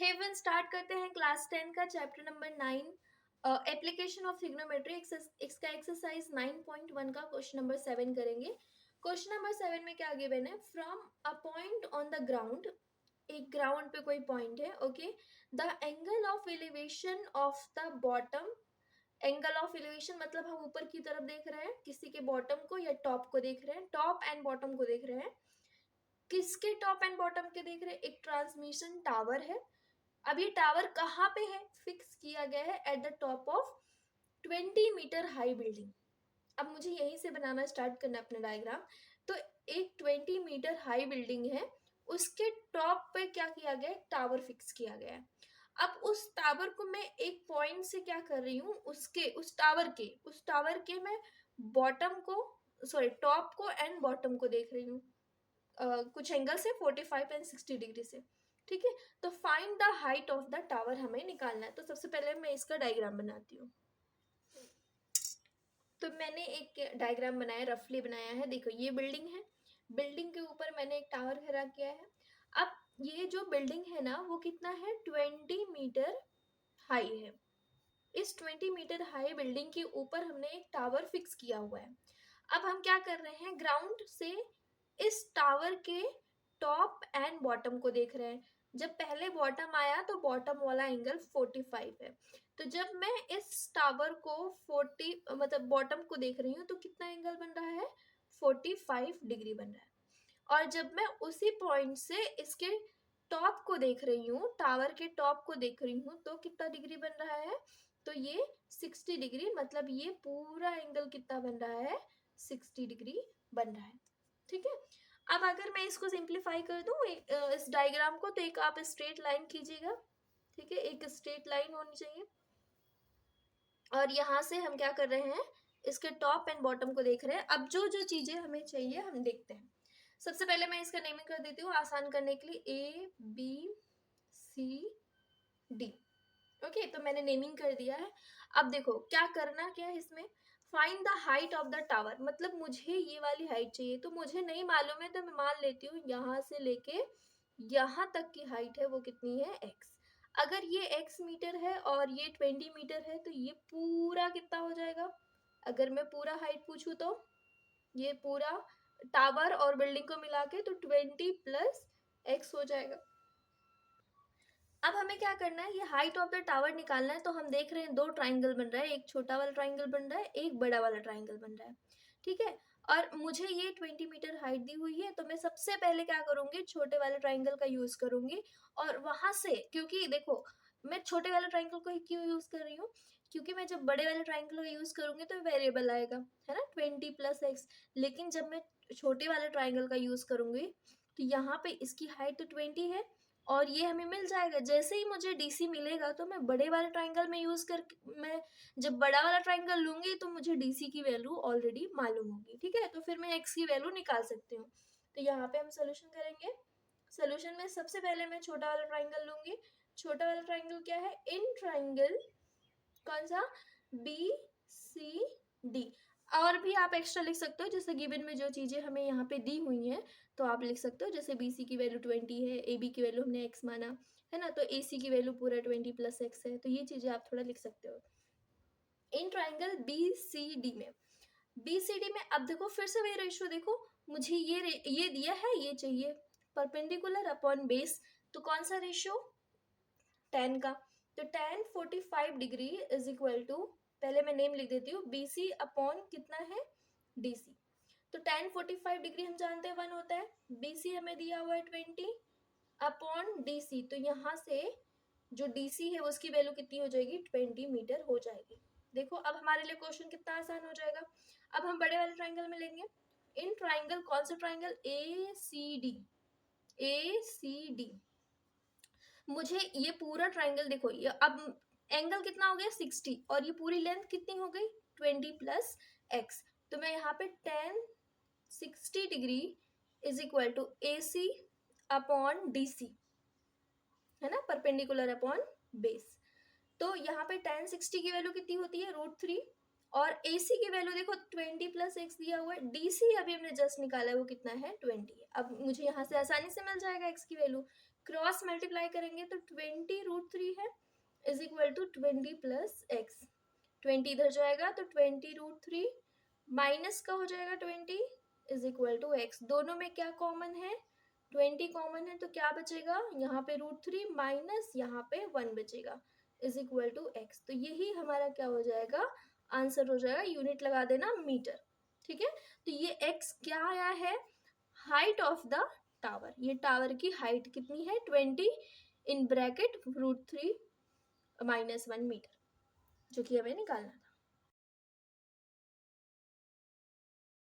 Haven start करते हैं class 10 का chapter number 9 application of trigonometry. इसका एक्सरसाइज 9.1 का क्वेश्चन नंबर 7 करेंगे। क्वेश्चन नंबर 7 में क्या गिवन है? From a point on the ground, एक ग्राउंड पे कोई पॉइंट है, okay, the angle of elevation of the bottom. Angle of elevation मतलब हम ऊपर की तरफ देख रहे हैं, किसी के बॉटम को या टॉप को देख रहे हैं, टॉप एंड बॉटम को देख रहे हैं। किसके टॉप एंड बॉटम के देख रहे हैं? एक ट्रांसमिशन टावर है। अब ये टावर कहाँ पे है? फिक्स किया गया है at the top of 20 metre high building. अब मुझे यहीं से बनाना स्टार्ट करना अपना डायग्राम। तो एक 20 मीटर हाई बिल्डिंग है, उसके टॉप पे क्या किया गया है? टावर फिक्स किया गया है। अब उस टावर को मैं एक पॉइंट से क्या कर रही हूँ, उस टावर के मैं बॉटम को, सॉरी, टॉप को एंड बॉटम को देख रही हूँ कुछ एंगल से 45 एंड 60 डिग्री से। ठीक है, तो find the height of the tower हमें निकालना है। तो सबसे पहले मैं इसका डायग्राम बनाती हूँ। तो मैंने एक डायग्राम बनाया, रफली बनाया है। देखो ये बिल्डिंग है, बिल्डिंग के ऊपर मैंने एक टावर खड़ा किया है। अब ये जो बिल्डिंग है ना, वो कितना है? 20 मीटर हाई है। इस 20 मीटर हाई बिल्डिंग के ऊपर हमने एक टावर फिक्स किया हुआ है। अब हम क्या कर रहे हैं? ग्राउंड से इस टावर के टॉप एंड बॉटम को देख रहे हैं। जब पहले बॉटम आया तो बॉटम वाला एंगल 45 है। तो जब मैं इस टावर को 40 मतलब बॉटम को देख रही हूँ तो कितना एंगल बन रहा है? 45 डिग्री बन रहा है। और जब मैं उसी पॉइंट से इसके टॉप को देख रही हूँ, टावर के टॉप को देख रही हूँ, तो कितना डिग्री बन रहा है? तो ये 60 डिग्री, मतलब ये पूरा एंगल कितना बन रहा है? 60 डिग्री बन रहा है। ठीक है, अब अगर मैं इसको सिंप्लीफाई कर दूं इस डायग्राम को, तो एक आप स्ट्रेट लाइन कीजिएगा। ठीक है, एक स्ट्रेट लाइन होनी चाहिए। और यहाँ से हम क्या कर रहे हैं? इसके टॉप एंड बॉटम को देख रहे हैं। अब जो जो चीजें हमें चाहिए हम देखते हैं। सबसे पहले मैं इसका नेमिंग कर देती हूँ आसान करने के लिए, ABCD। ओके, तो मैंने नेमिंग कर दिया है। अब देखो क्या करना क्या है इसमें? Find the height of the tower, मतलब मुझे ये वाली हाइट चाहिए। तो मुझे नहीं मालूम है, तो मैं मान लेती हूँ यहाँ से लेके यहाँ तक की हाइट है वो कितनी है? x। अगर ये x मीटर है और ये 20 मीटर है, तो ये पूरा कितना हो जाएगा? अगर मैं पूरा हाइट पूछूं तो ये पूरा टावर और बिल्डिंग को मिला के तो 20 प्लस x हो जाएगा। अब हमें क्या करना है? ये हाइट ऑफ द टावर निकालना है। तो हम देख रहे हैं दो ट्राइंगल बन रहा है, एक छोटा वाला ट्राइंगल बन रहा है, एक बड़ा वाला ट्राइंगल बन रहा है। ठीक है, और मुझे ये 20 मीटर हाइट दी हुई है, तो मैं सबसे पहले क्या करूंगी? छोटे वाले ट्राइंगल का यूज करूंगी। और वहां से, क्योंकि देखो मैं छोटे वाले ट्राइंगल को क्यों यूज कर रही हूँ? क्योंकि मैं जब बड़े वाले ट्राइंगल का यूज करूंगी तो वेरिएबल आएगा, है ना, 20 प्लस x। लेकिन जब मैं छोटे वाले ट्राइंगल का यूज करूंगी तो यहाँ पे इसकी हाइट तो 20 है और ये हमें मिल जाएगा। जैसे ही मुझे DC मिलेगा तो मैं बड़े वाले ट्राइंगल में यूज कर, मैं जब बड़ा वाला ट्राइंगल लूंगी तो मुझे DC की वैल्यू ऑलरेडी मालूम होगी। ठीक है, तो फिर मैं x की वैल्यू निकाल सकती हूँ। तो यहाँ पे हम सोल्यूशन करेंगे। सोल्यूशन में सबसे पहले मैं छोटा वाला ट्राइंगल लूंगी। छोटा वाला ट्राइंगल क्या है? इन ट्राइंगल कौन सा? BCD। और भी आप एक्स्ट्रा लिख सकते हो, जैसे गिवन में जो चीजें हमें यहाँ पे दी हुई हैं तो आप लिख सकते हो। जैसे BC की वैल्यू 20 है, AB की वैल्यू हमने x माना है ना, तो AC की वैल्यू पूरा 20 प्लस x है। तो ये चीजें आप थोड़ा लिख सकते हो इन ट्राइंगल BCD में। BCD में अब देखो फिर से वही रेशियो देखो, मुझे ये दिया है, ये चाहिए परपेंडिकुलर अपॉन बेस। तो कौन सा रेशियो? 10 का। तो tan 45 degree is equal to, पहले मैं नेम लिख देती हूँ, BC अपॉन कितना है? DC। तो tan 45 डिग्री हम जानते हैं 1 होता है, BC हमें दिया हुआ है 20 अपॉन DC। तो यहाँ से जो DC है उसकी वैल्यू कितनी हो जाएगी? 20 मीटर हो जाएगी। देखो अब हमारे लिए क्वेश्चन कितना आसान हो जाएगा। अब हम बड़े वाले ट्राइंगल में लेंगे। इन ट्राइंगल कौन सा ट्राइंगल? ACD। मुझे ये पूरा ट्राइंगल देखो, ये अब एंगल कितना हो गया? 60, और ये पूरी लेंथ कितनी हो गई? 20 प्लस x। तो मैं यहाँ पे tan 60 degree is equal to AC upon DC, है ना, परपेंडिकुलर अपॉन बेस। तो यहाँ पे tan 60 की वैल्यू कितनी होती है? √3। और AC की वैल्यू देखो 20 प्लस x दिया हुआ है। DC अभी हमने जस्ट निकाला है, वो कितना है? 20 है। अब मुझे यहाँ से आसानी से मिल जाएगा x की वैल्यू। क्रॉस मल्टीप्लाई करेंगे तो 20 is equal to 20 plus X. 20 इधर जाएगा तो 20√3 माइनस का हो जाएगा 20 इज इक्वल टू एक्स। दोनों में क्या कॉमन है? 20 कॉमन है तो क्या बचेगा यहाँ पे √3 माइनस यहाँ पे 1 बचेगा इज इक्वल टू एक्स। तो यही हमारा क्या हो जाएगा, आंसर हो जाएगा। यूनिट लगा देना मीटर। ठीक है, तो ये एक्स क्या आया है, हाइट ऑफ द टावर। ये टावर की हाइट कितनी है 20 इन ब्रैकेट √3 -1 मीटर, जो कि हमें निकालना था।